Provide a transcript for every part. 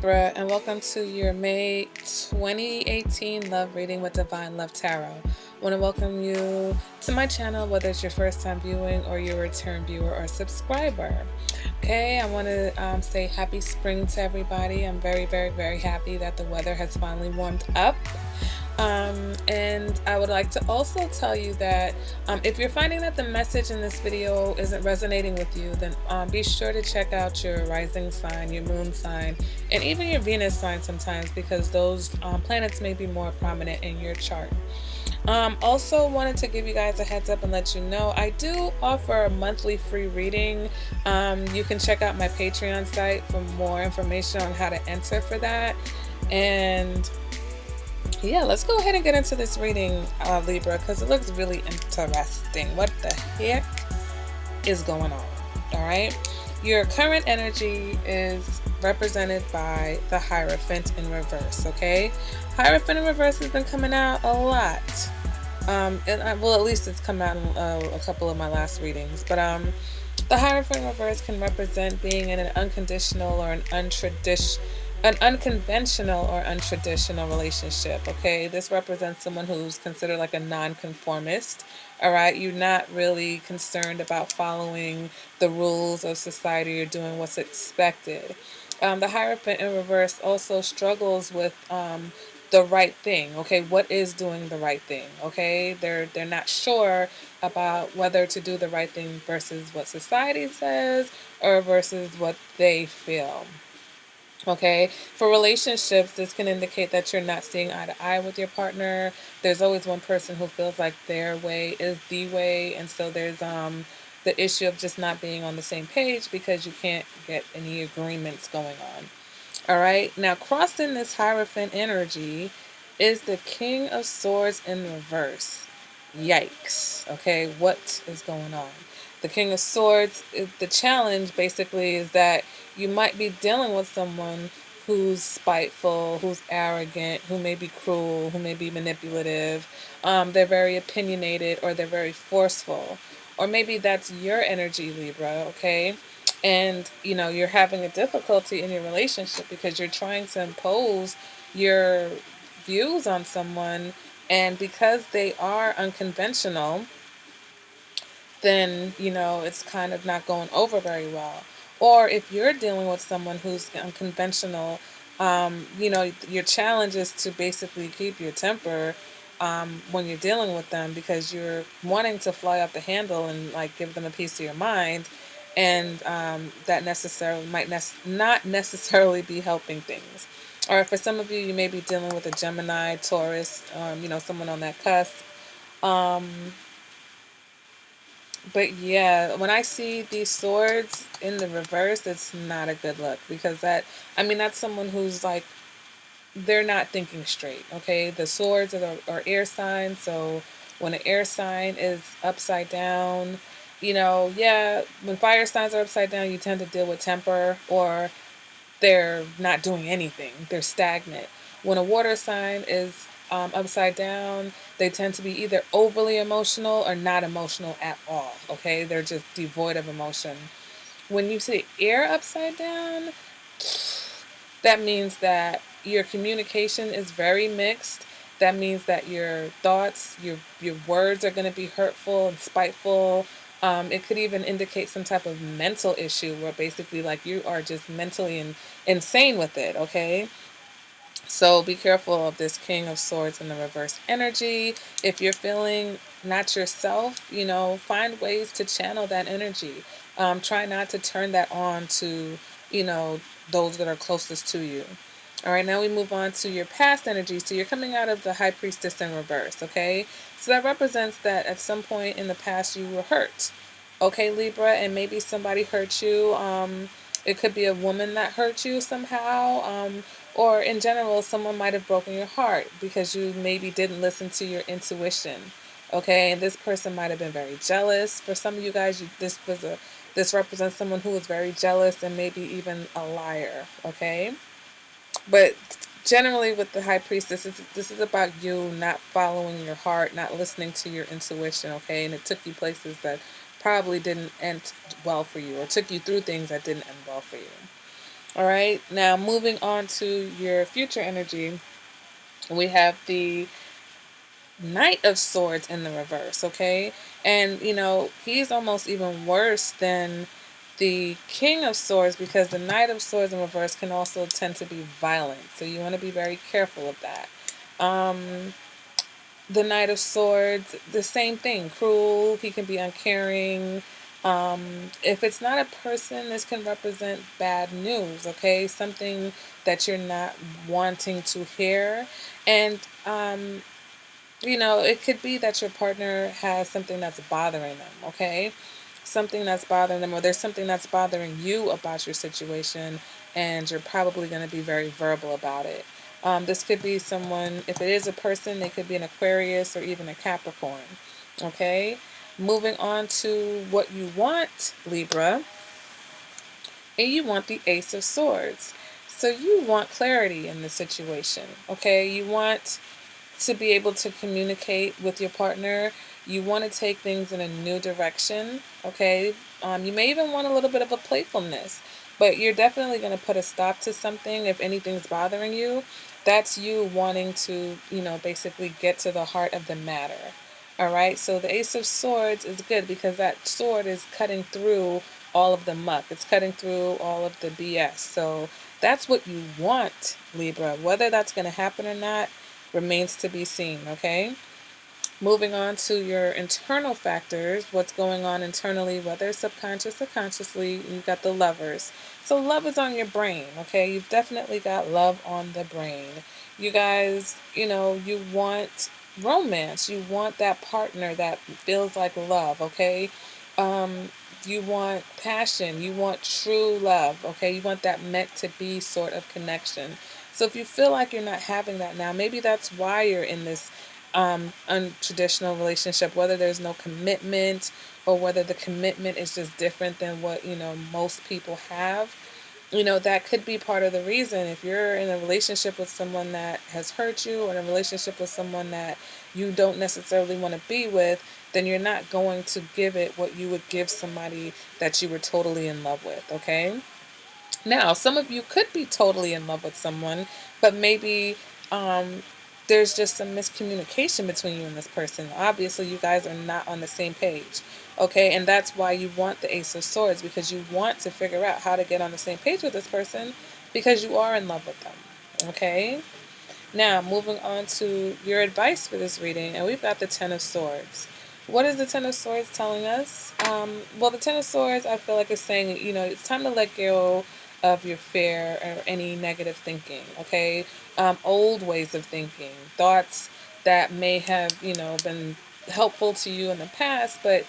Libra, and welcome to your May 2018 Love Reading with Divine Love Tarot. I want to welcome you to my channel, whether it's your first time viewing or your return viewer or subscriber. Okay, I want to say happy spring to everybody. I'm very, very, very happy that the weather has finally warmed up. And I would like to also tell you that if you're finding that the message in this video isn't resonating with you, then be sure to check out your rising sign, your moon sign, and even your Venus sign sometimes, because those planets may be more prominent in your chart. Also wanted to give you guys a heads up and let you know I do offer a monthly free reading. You can check out my Patreon site for more information on how to enter for that. And yeah, let's go ahead and get into this reading, Libra, because it looks really interesting. What the heck is going on? All right, your current energy is represented by the Hierophant in reverse. Okay, Hierophant in reverse has been coming out a lot. Well, at least it's come out in a couple of my last readings. But the Hierophant in reverse can represent being in an unconditional or an unconventional or untraditional relationship. Okay, this represents someone who's considered like a non-conformist. All right, you're not really concerned about following the rules of society or doing what's expected. The Hierophant in reverse also struggles with the right thing. Okay, what is doing the right thing? Okay, they're not sure about whether to do the right thing versus what society says or versus what they feel. Okay, for relationships, this can indicate that you're not seeing eye to eye with your partner. There's always one person who feels like their way is the way, and so there's the issue of just not being on the same page because you can't get any agreements going on. All right, now crossing this Hierophant energy is the King of Swords in reverse. Yikes. Okay, what is going on? The King of Swords, the challenge basically is that you might be dealing with someone who's spiteful, who's arrogant, who may be cruel, who may be manipulative. They're very opinionated, or they're very forceful. Or maybe that's your energy, Libra, okay? And, you know, you're having a difficulty in your relationship because you're trying to impose your views on someone, and because they are unconventional, then, you know, it's kind of not going over very well. Or if you're dealing with someone who's unconventional, you know, your challenge is to basically keep your temper when you're dealing with them, because you're wanting to fly off the handle and like give them a piece of your mind. And that necessarily might not necessarily be helping things. Or for some of you, you may be dealing with a Gemini, Taurus, you know, someone on that cusp. Um, but yeah, when I see these swords in the reverse, it's not a good look, because I mean, that's someone who's like, they're not thinking straight. Okay, the swords are air signs, so when an air sign is upside down, you know, yeah, when fire signs are upside down, you tend to deal with temper, or they're not doing anything, they're stagnant. When a water sign is upside down, they tend to be either overly emotional or not emotional at all. Okay, they're just devoid of emotion. When you see air upside down, that means that your communication is very mixed. That means that your thoughts, your words are going to be hurtful and spiteful. It could even indicate some type of mental issue where basically like you are just mentally insane with it. Okay, so be careful of this King of Swords in the reverse energy. If you're feeling not yourself, you know, find ways to channel that energy. Try not to turn that on to, you know, those that are closest to you. All right, now we move on to your past energy. So you're coming out of the High Priestess in reverse, okay? So that represents that at some point in the past you were hurt. Okay, Libra, and maybe somebody hurt you. It could be a woman that hurt you somehow, or in general, someone might have broken your heart because you maybe didn't listen to your intuition. Okay, and this person might have been very jealous. For some of you guys, this represents someone who was very jealous and maybe even a liar. Okay. But generally with the High Priestess, this is about you not following your heart, not listening to your intuition, okay? And it took you places that probably didn't end well for you, or took you through things that didn't end well for you. All right. Now, moving on to your future energy, we have the Knight of Swords in the reverse, okay? And, he's almost even worse than the King of Swords because the Knight of Swords in reverse can also tend to be violent. So you want to be very careful of that. Um, the Knight of Swords, the same thing, cruel, he can be uncaring. If it's not a person, this can represent bad news, okay? Something that you're not wanting to hear. And it could be that your partner has something that's bothering them, okay? Something that's bothering them, or there's something that's bothering you about your situation, and you're probably going to be very verbal about it. This could be someone, if it is a person, they could be an Aquarius or even a Capricorn, okay? Moving on to what you want, Libra, and you want the Ace of Swords. So you want clarity in the situation, okay? You want to be able to communicate with your partner. You want to take things in a new direction, okay? You may even want a little bit of a playfulness, but you're definitely going to put a stop to something if anything's bothering you. That's you wanting to, basically get to the heart of the matter. All right, so the Ace of Swords is good because that sword is cutting through all of the muck. It's cutting through all of the BS. So that's what you want, Libra. Whether that's going to happen or not remains to be seen, okay? Moving on to your internal factors, what's going on internally, whether subconscious or consciously, you've got the Lovers. So love is on your brain, okay? You've definitely got love on the brain. You guys, you want romance. You want that partner that feels like love, okay? Um, you want passion. You want true love, okay? You want that meant to be sort of connection. So if you feel like you're not having that now, maybe that's why you're in this untraditional relationship, whether there's no commitment or whether the commitment is just different than what, most people have. That could be part of the reason. If you're in a relationship with someone that has hurt you or in a relationship with someone that you don't necessarily want to be with, then you're not going to give it what you would give somebody that you were totally in love with, okay? Now, some of you could be totally in love with someone, but maybe um, there's just some miscommunication between you and this person. Obviously, you guys are not on the same page. Okay, and that's why you want the Ace of Swords, because you want to figure out how to get on the same page with this person because you are in love with them. Okay, now moving on to your advice for this reading, and we've got the Ten of Swords. What is the Ten of Swords telling us? Well, the Ten of Swords, I feel like is saying, it's time to let go of your fear or any negative thinking, okay? Old ways of thinking, thoughts that may have, been helpful to you in the past, but,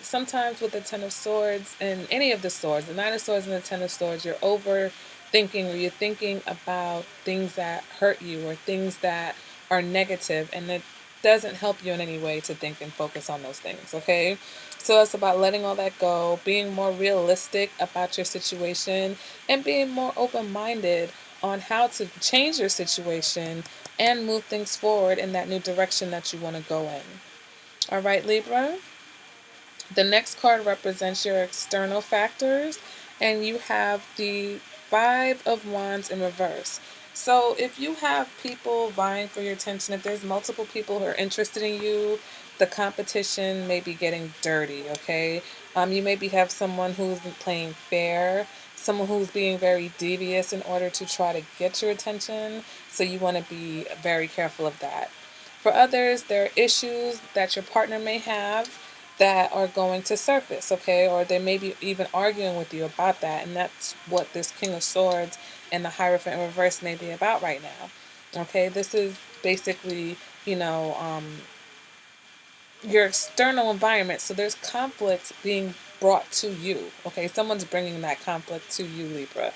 sometimes with the Ten of Swords and any of the swords, the Nine of Swords and the Ten of Swords, you're overthinking or you're thinking about things that hurt you or things that are negative, and it doesn't help you in any way to think and focus on those things, okay? So it's about letting all that go, being more realistic about your situation, and being more open minded on how to change your situation and move things forward in that new direction that you want to go in. All right, Libra? The next card represents your external factors, and you have the Five of Wands in reverse. So if you have people vying for your attention, if there's multiple people who are interested in you, the competition may be getting dirty, okay? You maybe have someone who isn't playing fair, someone who's being very devious in order to try to get your attention. So you want to be very careful of that. For others, there are issues that your partner may have that are going to surface, okay? Or they may be even arguing with you about that. And that's what this King of Swords and the Hierophant in reverse may be about right now. Okay, this is basically, you know, um, your external environment. So there's conflict being brought to you. Okay, someone's bringing that conflict to you, Libra.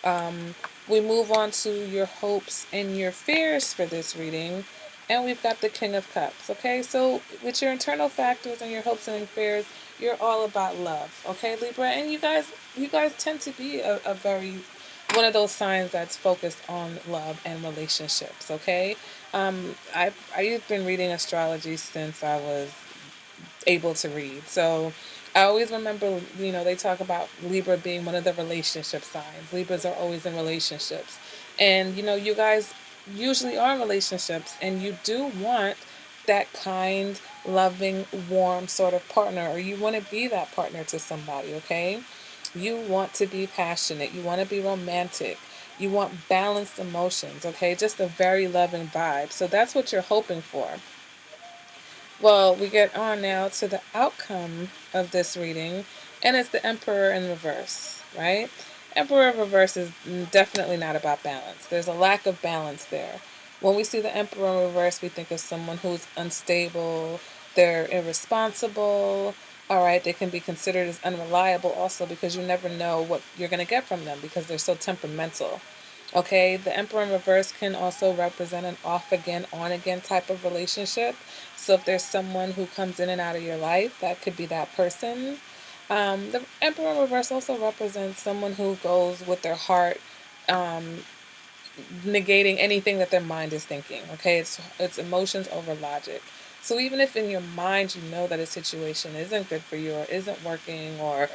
Um, we move on to your hopes and your fears for this reading. And we've got the King of Cups. Okay, so with your internal factors and your hopes and fears, you're all about love. Okay, Libra, and you guys tend to be a very one of those signs that's focused on love and relationships. Okay, I've been reading astrology since I was able to read. So I always remember, they talk about Libra being one of the relationship signs. Libras are always in relationships. And, you guys usually are in relationships, and you do want that kind, loving, warm sort of partner, or you want to be that partner to somebody, okay? You want to be passionate. You want to be romantic. You want balanced emotions, okay? Just a very loving vibe. So that's what you're hoping for. Well, we get on now to the outcome of this reading, and it's the Emperor in reverse, right? Emperor in reverse is definitely not about balance. There's a lack of balance there. When we see the Emperor in reverse, we think of someone who's unstable, they're irresponsible, all right? They can be considered as unreliable also because you never know what you're going to get from them because they're so temperamental. Okay, the Emperor in reverse can also represent an off again, on again type of relationship. So if there's someone who comes in and out of your life, that could be that person. The Emperor in reverse also represents someone who goes with their heart, um, negating anything that their mind is thinking. Okay, it's emotions over logic. So even if in your mind you know that a situation isn't good for you or isn't working or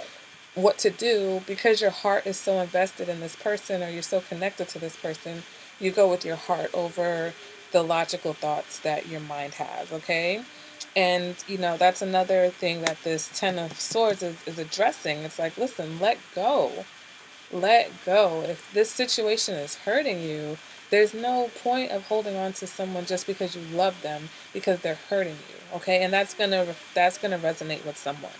what to do, because your heart is so invested in this person or you're so connected to this person, you go with your heart over the logical thoughts that your mind has, okay? And that's another thing that this Ten of Swords is addressing. It's like, listen, let go. Let go. If this situation is hurting you, there's no point of holding on to someone just because you love them because they're hurting you, okay? And that's gonna resonate with someone.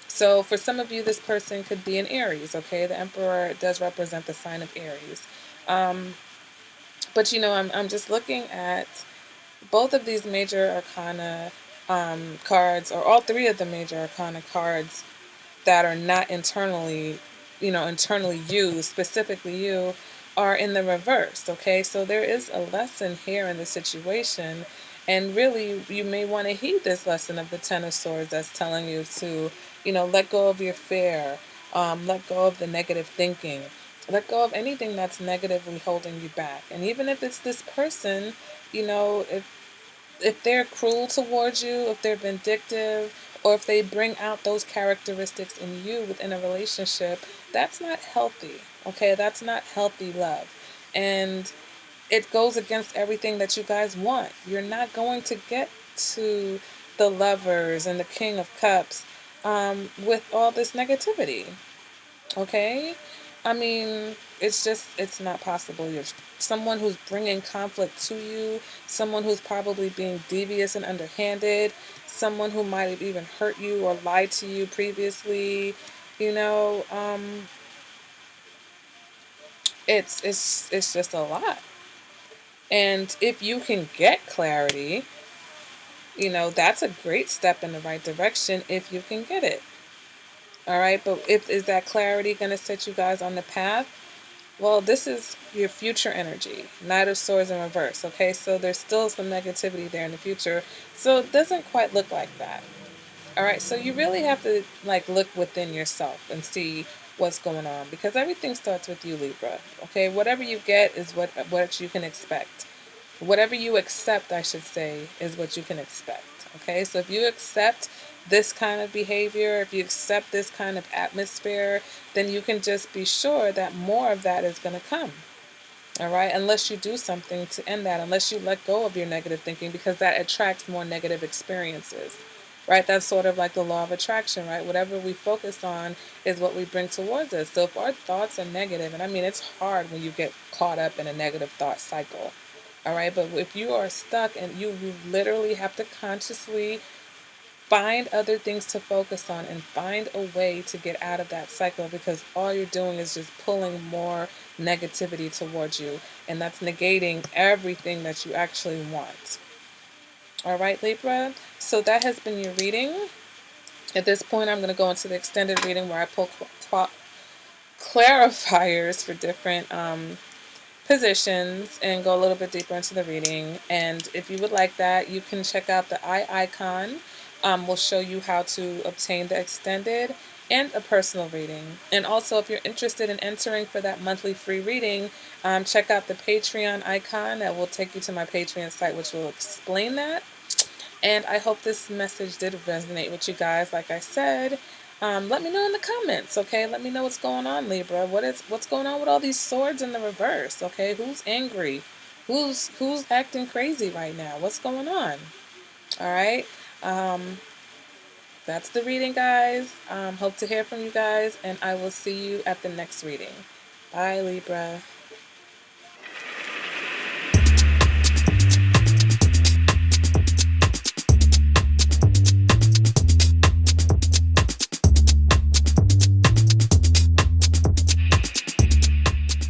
So for some of you, this person could be an Aries, okay? The Emperor does represent the sign of Aries. Um, but I'm just looking at both of these major arcana cards, or all three of the major arcana cards that are not internally you, specifically you, are in the reverse, okay? So there is a lesson here in the situation, and really you may want to heed this lesson of the Ten of Swords that's telling you to, let go of your fear, let go of the negative thinking, let go of anything that's negatively holding you back. And even if it's this person, if they're cruel towards you, if they're vindictive, or if they bring out those characteristics in you within a relationship, that's not healthy. Okay, that's not healthy love. And it goes against everything that you guys want. You're not going to get to the Lovers and the King of Cups with all this negativity. Okay? I mean, it's not possible. You're someone who's bringing conflict to you, someone who's probably being devious and underhanded, someone who might have even hurt you or lied to you previously. You know, um, it's just a lot. And if you can get clarity, that's a great step in the right direction if you can get it. All right, but if is that clarity going to set you guys on the path? Well, this is your future energy. Knight of Swords in reverse. Okay, so there's still some negativity there in the future. So it doesn't quite look like that. All right, so you really have to look within yourself and see what's going on because everything starts with you, Libra. Okay, whatever you get is what you can expect. Whatever you accept, I should say, is what you can expect. Okay, so if you accept this kind of behavior, if you accept this kind of atmosphere, then you can just be sure that more of that is going to come. All right, unless you do something to end that, unless you let go of your negative thinking, because that attracts more negative experiences. Right, that's sort of like the law of attraction, right? Whatever we focus on is what we bring towards us. So if our thoughts are negative, and I mean, it's hard when you get caught up in a negative thought cycle. All right, but if you are stuck and you literally have to consciously find other things to focus on and find a way to get out of that cycle because all you're doing is just pulling more negativity towards you, and that's negating everything that you actually want. All right, Libra, so that has been your reading. At this point, I'm going to go into the extended reading where I pull clarifiers for different positions and go a little bit deeper into the reading. And if you would like that, you can check out the eye icon. We'll show you how to obtain the extended and a personal reading. And also, if you're interested in entering for that monthly free reading, check out the Patreon icon. That will take you to my Patreon site, which will explain that. And I hope this message did resonate with you guys. Like I said, Let me know in the comments, okay? Let me know what's going on, Libra. What's going on with all these swords in the reverse, okay? Who's angry? Who's acting crazy right now? What's going on? All right. Um, that's the reading, guys. Hope to hear from you guys, and I will see you at the next reading. Bye, Libra.